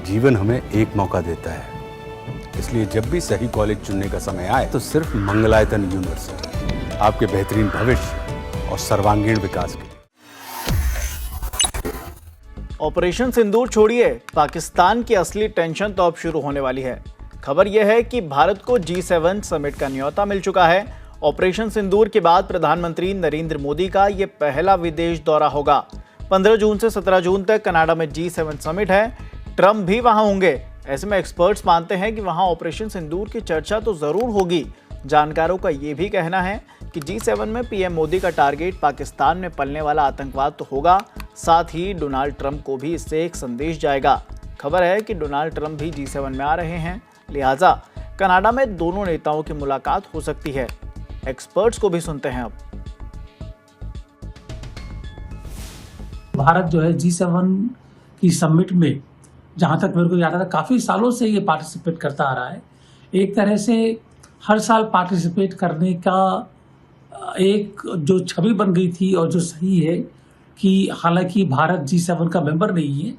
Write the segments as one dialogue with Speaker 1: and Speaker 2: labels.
Speaker 1: जीवन हमें एक मौका देता है, इसलिए जब भी सही कॉलेज चुनने का समय आए तो सिर्फ मंगलायतन यूनिवर्सिटी आपके बेहतरीन भविष्य और सर्वांगीण विकास के लिए।
Speaker 2: ऑपरेशन सिंदूर छोड़िए, पाकिस्तान की असली टेंशन तो अब शुरू होने वाली है। खबर यह है कि भारत को G7 समिट का न्योता मिल चुका है। ऑपरेशन सिंदूर के बाद प्रधानमंत्री नरेंद्र मोदी का ये पहला विदेश दौरा होगा। 15 जून से 17 जून तक कनाडा में G7 समिट है। ट्रंप भी वहां होंगे। ऐसे में एक्सपर्ट्स मानते हैं कि वहां ऑपरेशन सिंदूर की चर्चा तो जरूर होगी। जानकारों का ये भी कहना है कि G7 में पीएम मोदी का टारगेट पाकिस्तान में पलने वाला आतंकवाद तो होगा, साथ ही डोनाल्ड ट्रंप को भी इससे एक संदेश जाएगा। खबर है कि डोनाल्ड ट्रंप भी G7 में आ रहे हैं, लिहाजा कनाडा में दोनों नेताओं की मुलाकात हो सकती है। एक्सपर्ट्स को भी सुनते हैं अब।
Speaker 3: भारत जो है G7 की समिट में, जहाँ तक मेरे को याद आता है, काफ़ी सालों से ये पार्टिसिपेट करता आ रहा है। एक तरह से हर साल पार्टिसिपेट करने का एक जो छवि बन गई थी और जो सही है कि हालांकि भारत G7 का मेंबर नहीं है,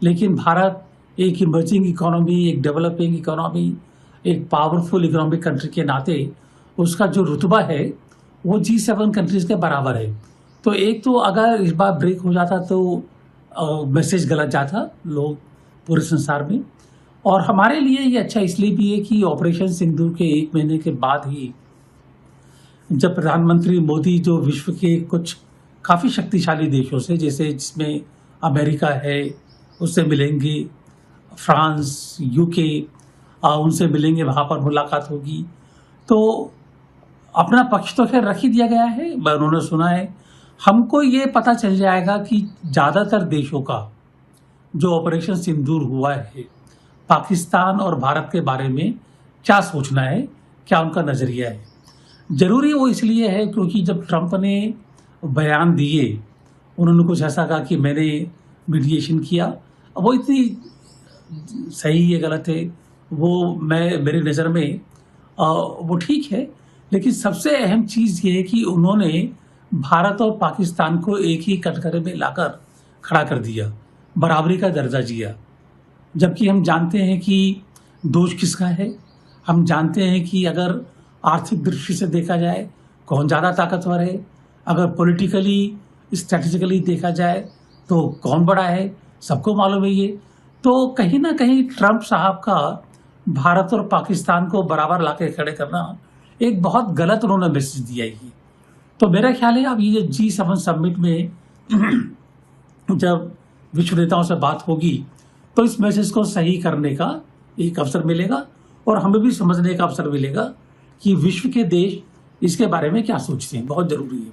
Speaker 3: लेकिन भारत एक इमर्जिंग इकोनॉमी, एक डेवलपिंग इकोनॉमी, एक पावरफुल इकोनॉमिक कंट्री के नाते उसका जो रुतबा है वो G7 कंट्रीज़ के बराबर है। तो एक तो अगर इस बार ब्रेक हो जाता तो मैसेज गलत जाता लोग पूरे संसार में। और हमारे लिए ये अच्छा इसलिए भी है कि ऑपरेशन सिंदूर के 1 महीने के बाद ही जब प्रधानमंत्री मोदी जो विश्व के कुछ काफ़ी शक्तिशाली देशों से, जैसे जिसमें अमेरिका है, उससे मिलेंगे, फ्रांस, यूके, उनसे मिलेंगे, वहाँ पर मुलाकात होगी। तो अपना पक्ष तो खैर रख ही दिया गया है, उन्होंने सुना है। हमको ये पता चल जाएगा कि ज़्यादातर देशों का जो ऑपरेशन सिंदूर हुआ है, पाकिस्तान और भारत के बारे में क्या सोचना है, क्या उनका नज़रिया है। ज़रूरी वो इसलिए है क्योंकि जब ट्रंप ने बयान दिए, उन्होंने कुछ ऐसा कहा कि मैंने मीडिएशन किया। वो इतनी सही है गलत है वो मेरी नज़र में वो ठीक है, लेकिन सबसे अहम चीज़ ये है कि उन्होंने भारत और पाकिस्तान को एक ही कटघरे में लाकर खड़ा कर दिया, बराबरी का दर्जा दिया। जबकि हम जानते हैं कि दोष किसका है। हम जानते हैं कि अगर आर्थिक दृष्टि से देखा जाए कौन ज़्यादा ताकतवर है, अगर पॉलिटिकली स्ट्रैटेजिकली देखा जाए तो कौन बड़ा है, सबको मालूम है ये। तो कहीं ना कहीं ट्रंप साहब का भारत और पाकिस्तान को बराबर लाके खड़े करना एक बहुत गलत उन्होंने मैसेज दिया है। तो मेरा ख्याल है अब ये G7 समिट में जब विश्व नेताओं से बात होगी तो इस मैसेज को सही करने का एक अवसर मिलेगा और हमें भी समझने का अवसर मिलेगा कि विश्व के देश इसके बारे में क्या सोचते हैं। बहुत ज़रूरी है।